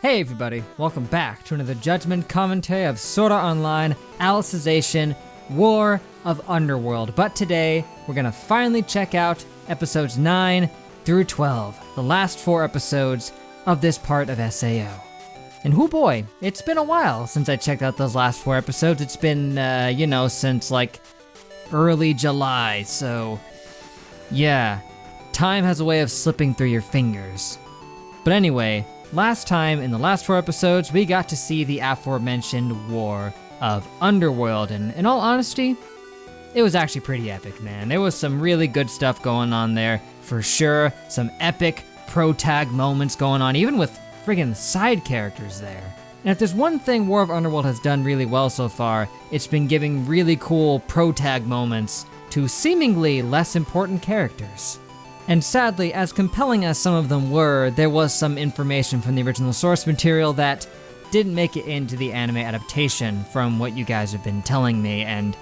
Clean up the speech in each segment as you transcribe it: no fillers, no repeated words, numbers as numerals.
Hey everybody, welcome back to another Judgment commentary of Sword Art Online, Alicization, War of Underworld. But today, we're gonna finally check out episodes 9 through 12, the last 4 episodes of this part of SAO. And whoo boy, it's been a while since I checked out those last 4 episodes. It's been, since like early July, so yeah, time has a way of slipping through your fingers. But anyway, last time, in the last 4 episodes, we got to see the aforementioned War of Underworld, and in all honesty, it was actually pretty epic, man. There was some really good stuff going on there, for sure. Some epic pro-tag moments going on, even with friggin' side characters there. And if there's one thing War of Underworld has done really well so far, it's been giving really cool pro-tag moments to seemingly less important characters. And sadly, as compelling as some of them were, there was some information from the original source material that didn't make it into the anime adaptation from what you guys have been telling me, and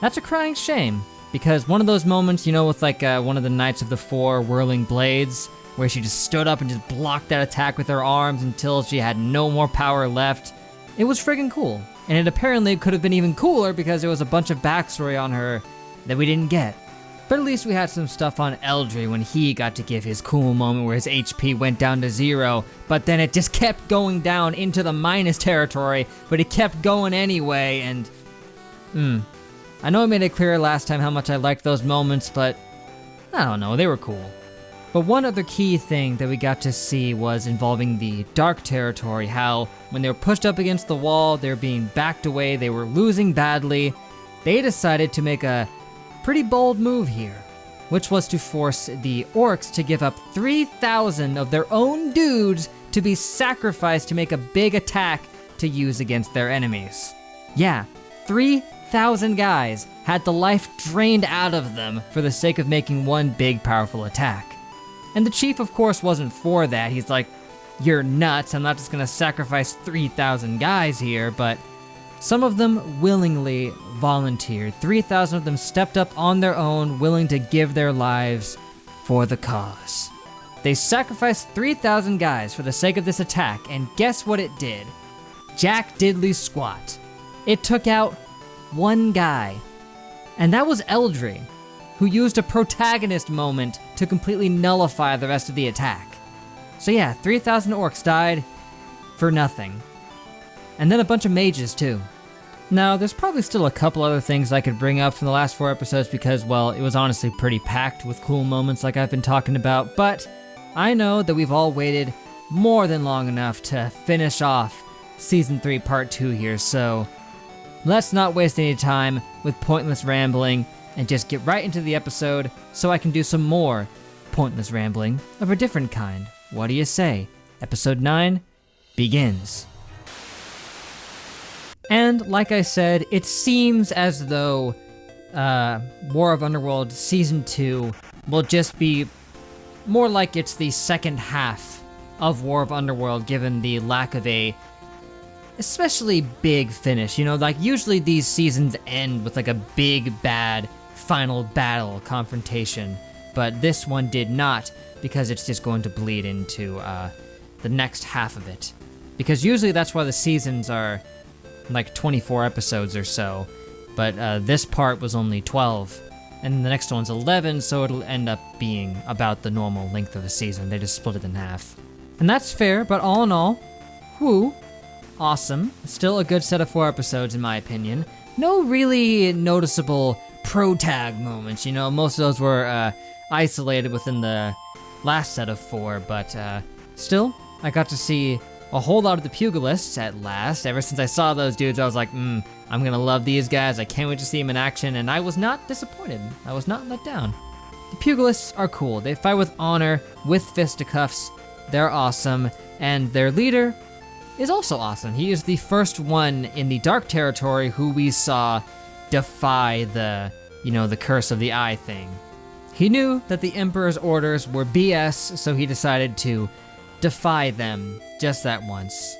that's a crying shame. Because one of those moments, with like one of the Knights of the Four whirling blades, where she just stood up and just blocked that attack with her arms until she had no more power left, it was friggin' cool. And it apparently could have been even cooler because there was a bunch of backstory on her that we didn't get. But at least we had some stuff on Eldry when he got to give his cool moment where his HP went down to 0, but then it just kept going down into the minus territory, but it kept going anyway, and I know I made it clear last time how much I liked those moments, but I don't know, they were cool. But one other key thing that we got to see was involving the dark territory, how when they were pushed up against the wall, they were being backed away, they were losing badly. They decided to make a pretty bold move here, which was to force the orcs to give up 3,000 of their own dudes to be sacrificed to make a big attack to use against their enemies. Yeah, 3,000 guys had the life drained out of them for the sake of making one big powerful attack. And the chief of course wasn't for that. He's like, you're nuts, I'm not just gonna sacrifice 3,000 guys here, but some of them willingly volunteered. 3,000 of them stepped up on their own, willing to give their lives for the cause. They sacrificed 3,000 guys for the sake of this attack, and guess what it did? Jack diddly squat. It took out one guy, and that was Eldry, who used a protagonist moment to completely nullify the rest of the attack. So yeah, 3,000 orcs died for nothing. And then a bunch of mages too. Now, there's probably still a couple other things I could bring up from the last 4 episodes because, well, it was honestly pretty packed with cool moments like I've been talking about, but I know that we've all waited more than long enough to finish off Season 3 Part 2 here, so let's not waste any time with pointless rambling and just get right into the episode so I can do some more pointless rambling of a different kind. What do you say? Episode 9 begins. And like I said, it seems as though War of Underworld Season 2 will just be more like it's the second half of War of Underworld, given the lack of a especially big finish. Like usually these seasons end with like a big bad final battle confrontation, but this one did not, because it's just going to bleed into the next half of it. Because usually that's why the seasons are like 24 episodes or so, but this part was only 12, and the next one's 11, so it'll end up being about the normal length of a season. They just split it in half. And that's fair, but all in all, whoo, awesome. Still a good set of 4 episodes in my opinion. No really noticeable pro-tag moments, most of those were isolated within the last set of 4, but still, I got to see a whole lot of the pugilists at last. Ever since I saw those dudes, I was like, I'm gonna love these guys. I can't wait to see them in action, and I was not disappointed. I was not let down. The pugilists are cool. They fight with honor, with fisticuffs. They're awesome, and their leader is also awesome. He is the first one in the Dark Territory who we saw defy the curse of the eye thing. He knew that the Emperor's orders were BS, so he decided to defy them just that once.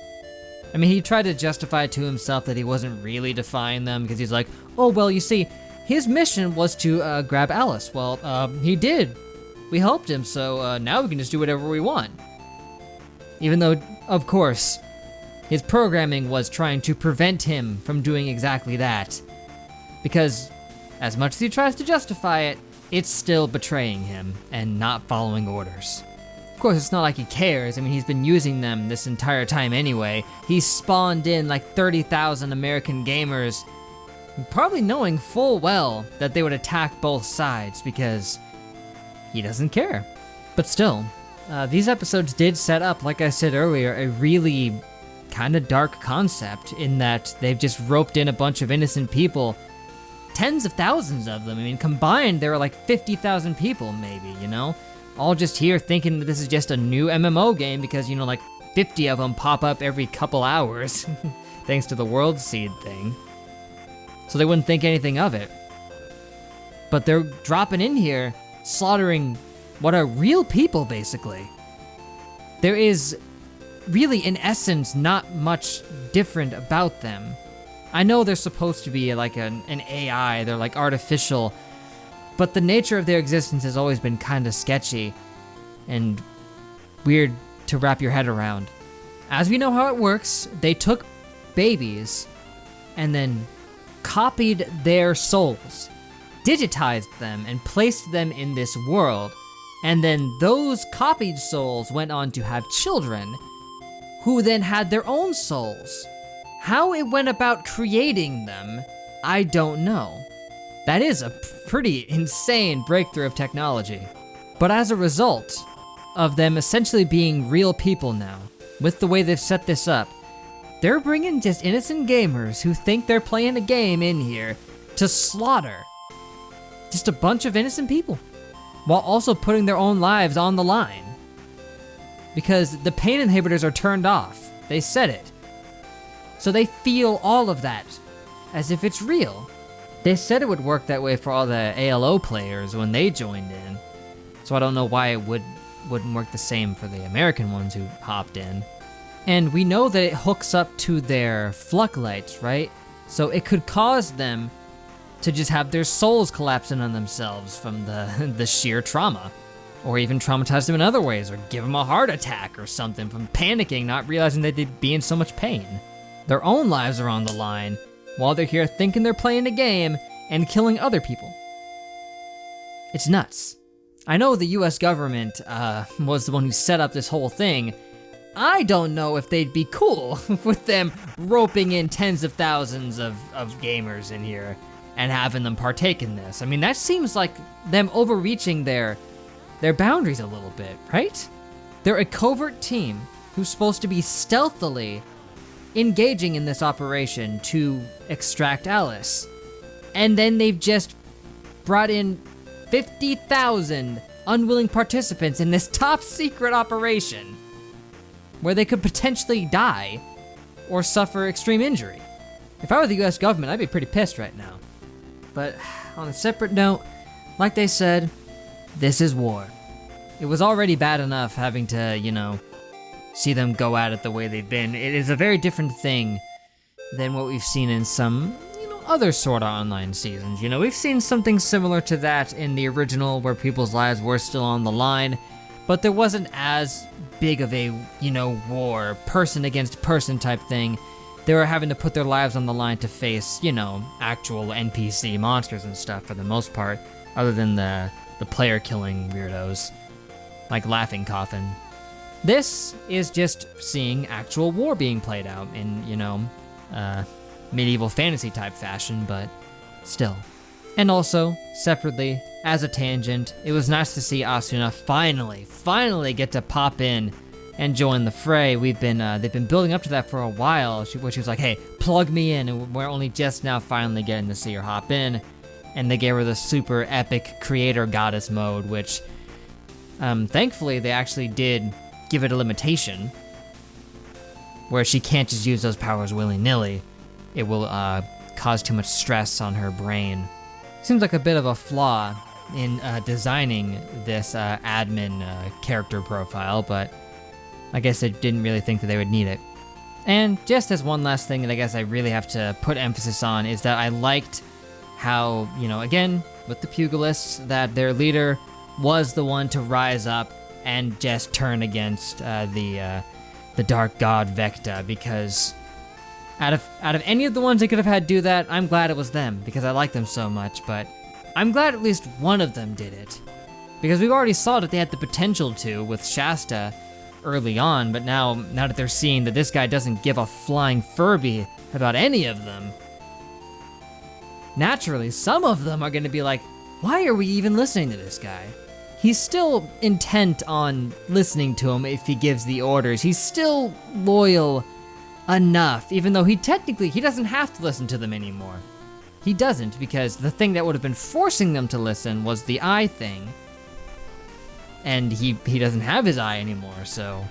I mean, he tried to justify to himself that he wasn't really defying them because he's like, oh, well, you see, his mission was to grab Alice. Well, he did. We helped him, so now we can just do whatever we want. Even though, of course, his programming was trying to prevent him from doing exactly that. Because, as much as he tries to justify it, it's still betraying him and not following orders. Of course, it's not like he cares. I mean, he's been using them this entire time anyway. He's spawned in like 30,000 American gamers, probably knowing full well that they would attack both sides because he doesn't care. But still, these episodes did set up, like I said earlier, a really kind of dark concept in that they've just roped in a bunch of innocent people, tens of thousands of them. I mean, combined, there are like 50,000 people maybe, you know? All just here thinking that this is just a new MMO game because, you know, like 50 of them pop up every couple hours, thanks to the World Seed thing. So they wouldn't think anything of it. But they're dropping in here, slaughtering what are real people, basically. There is really, in essence, not much different about them. I know they're supposed to be like an AI, they're like artificial, but the nature of their existence has always been kind of sketchy and weird to wrap your head around. As we know how it works, they took babies and then copied their souls, digitized them, and placed them in this world. And then those copied souls went on to have children, who then had their own souls. How it went about creating them, I don't know. That is a pretty insane breakthrough of technology. But as a result of them essentially being real people now, with the way they've set this up, they're bringing just innocent gamers who think they're playing a game in here to slaughter just a bunch of innocent people, while also putting their own lives on the line. Because the pain inhibitors are turned off. They said it. So they feel all of that as if it's real. They said it would work that way for all the ALO players when they joined in. So I don't know why it wouldn't work the same for the American ones who hopped in. And we know that it hooks up to their Flucklights, right? So it could cause them to just have their souls collapse in on themselves from the sheer trauma. Or even traumatize them in other ways, or give them a heart attack or something from panicking, not realizing that they'd be in so much pain. Their own lives are on the line, while they're here thinking they're playing a game and killing other people. It's nuts. I know the US government was the one who set up this whole thing. I don't know if they'd be cool with them roping in tens of thousands of gamers in here and having them partake in this. I mean, that seems like them overreaching their boundaries a little bit, right? They're a covert team who's supposed to be stealthily engaging in this operation to extract Alice. And then they've just brought in 50,000 unwilling participants in this top secret operation where they could potentially die or suffer extreme injury. If I were the US government, I'd be pretty pissed right now. But on a separate note, like they said, this is war. It was already bad enough having to, see them go at it the way they've been. It is a very different thing than what we've seen in some, other Sword Art Online seasons. We've seen something similar to that in the original where people's lives were still on the line, but there wasn't as big of a, war, person against person type thing. They were having to put their lives on the line to face, actual NPC monsters and stuff for the most part, other than the player killing weirdos, like Laughing Coffin. This is just seeing actual war being played out in, medieval fantasy type fashion, but still. And also, separately, as a tangent, it was nice to see Asuna finally get to pop in and join the fray. They've been building up to that for a while, where she was like, hey, plug me in, and we're only just now finally getting to see her hop in. And they gave her the super epic creator goddess mode, which, thankfully, they actually did give it a limitation, where she can't just use those powers willy-nilly. It will cause too much stress on her brain. Seems like a bit of a flaw in designing this admin character profile, but I guess they didn't really think that they would need it. And just as one last thing that I guess I really have to put emphasis on is that I liked how, again, with the pugilists, that their leader was the one to rise up and just turn against the the Dark God Vecta, because out of any of the ones they could have had do that, I'm glad it was them, because I like them so much, but I'm glad at least one of them did it. Because we already saw that they had the potential to with Shasta early on, but now that they're seeing that this guy doesn't give a flying Furby about any of them, naturally, some of them are gonna be like, why are we even listening to this guy? He's still intent on listening to him if he gives the orders. He's still loyal enough, even though he doesn't have to listen to them anymore. He doesn't, because the thing that would have been forcing them to listen was the eye thing. And he doesn't have his eye anymore, so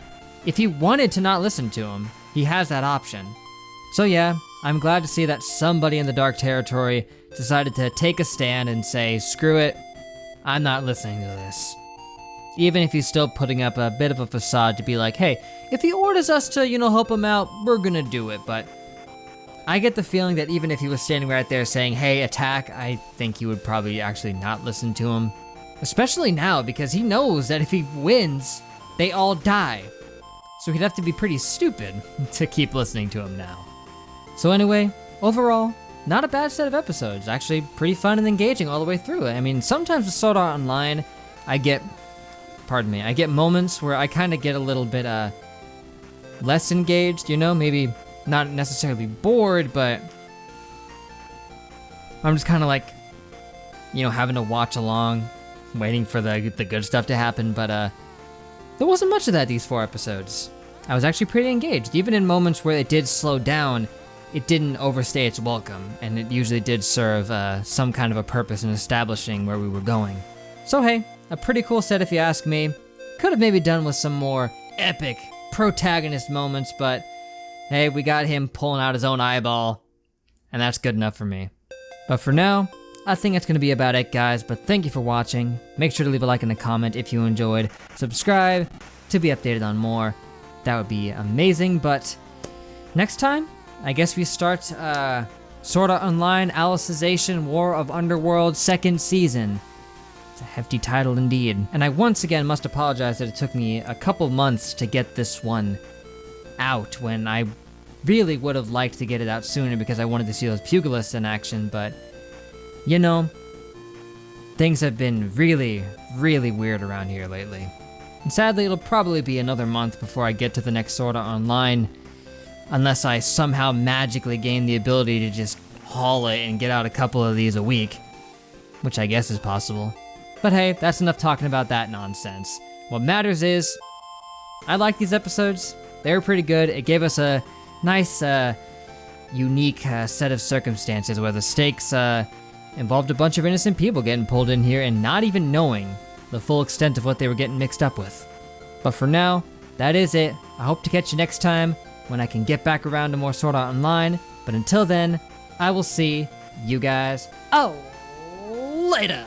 if he wanted to not listen to him, he has that option. So yeah, I'm glad to see that somebody in the Dark Territory decided to take a stand and say, screw it, I'm not listening to this. Even if he's still putting up a bit of a facade to be like, hey, if he orders us to, help him out, we're gonna do it. But I get the feeling that even if he was standing right there saying, hey, attack, I think he would probably actually not listen to him. Especially now, because he knows that if he wins, they all die. So he'd have to be pretty stupid to keep listening to him now. So anyway, overall, not a bad set of episodes. Actually pretty fun and engaging all the way through. I mean, sometimes with Sword Art Online, I get moments where I kind of get a little bit less engaged, maybe not necessarily bored, but I'm just kind of like, having to watch along, waiting for the good stuff to happen, but there wasn't much of that these 4 episodes. I was actually pretty engaged. Even in moments where it did slow down, it didn't overstay its welcome, and it usually did serve some kind of a purpose in establishing where we were going. So hey, a pretty cool set if you ask me. Could have maybe done with some more epic protagonist moments, but hey, we got him pulling out his own eyeball, and that's good enough for me. But for now, I think that's going to be about it, guys, but thank you for watching. Make sure to leave a like and a comment if you enjoyed. Subscribe to be updated on more. That would be amazing, but next time, I guess we start Sword Art Online Alicization War of Underworld 2nd Season. It's a hefty title indeed. And I once again must apologize that it took me a couple months to get this one out, when I really would have liked to get it out sooner because I wanted to see those pugilists in action, but things have been really, really weird around here lately. And sadly, it'll probably be another month before I get to the next Sword Art Online, unless I somehow magically gain the ability to just haul it and get out a couple of these a week, which I guess is possible. But hey, that's enough talking about that nonsense. What matters is, I like these episodes. They were pretty good. It gave us a nice, unique set of circumstances where the stakes involved a bunch of innocent people getting pulled in here and not even knowing the full extent of what they were getting mixed up with. But for now, that is it. I hope to catch you next time when I can get back around to more Sword Art Online. But until then, I will see you guys later.